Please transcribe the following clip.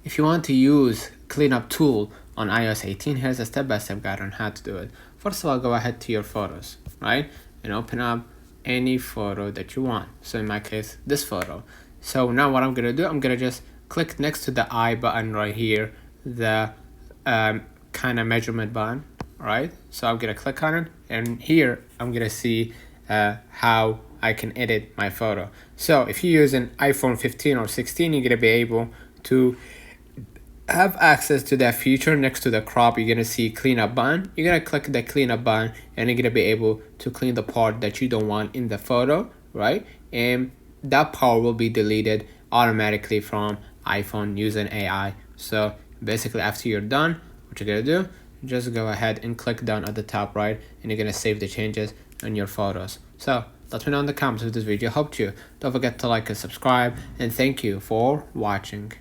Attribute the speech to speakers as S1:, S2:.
S1: if you want to use cleanup tool on iOS 18, here's a step-by-step guide on how to do it. First of all, go ahead to your photos, right? And open up any photo that you want. So in my case, this photo. So now what I'm gonna do, I'm gonna just click next to the I button right here, the kind of measurement button, right? So I'm gonna click on it, and here I'm gonna see how I can edit my photo. So if you use an iPhone 15 or 16, you're gonna be able to have access to that feature. Next to the crop, you're gonna see cleanup button. You're gonna click the cleanup button, and you're gonna be able to clean the part that you don't want in the photo, right? And that part will be deleted automatically from iPhone using AI. So basically, after you're done, what you're gonna do, just go ahead and click done at the top right, and you're gonna save the changes in your photos. So let me know in the comments if this video helped you. Don't forget to like and subscribe, and thank you for watching.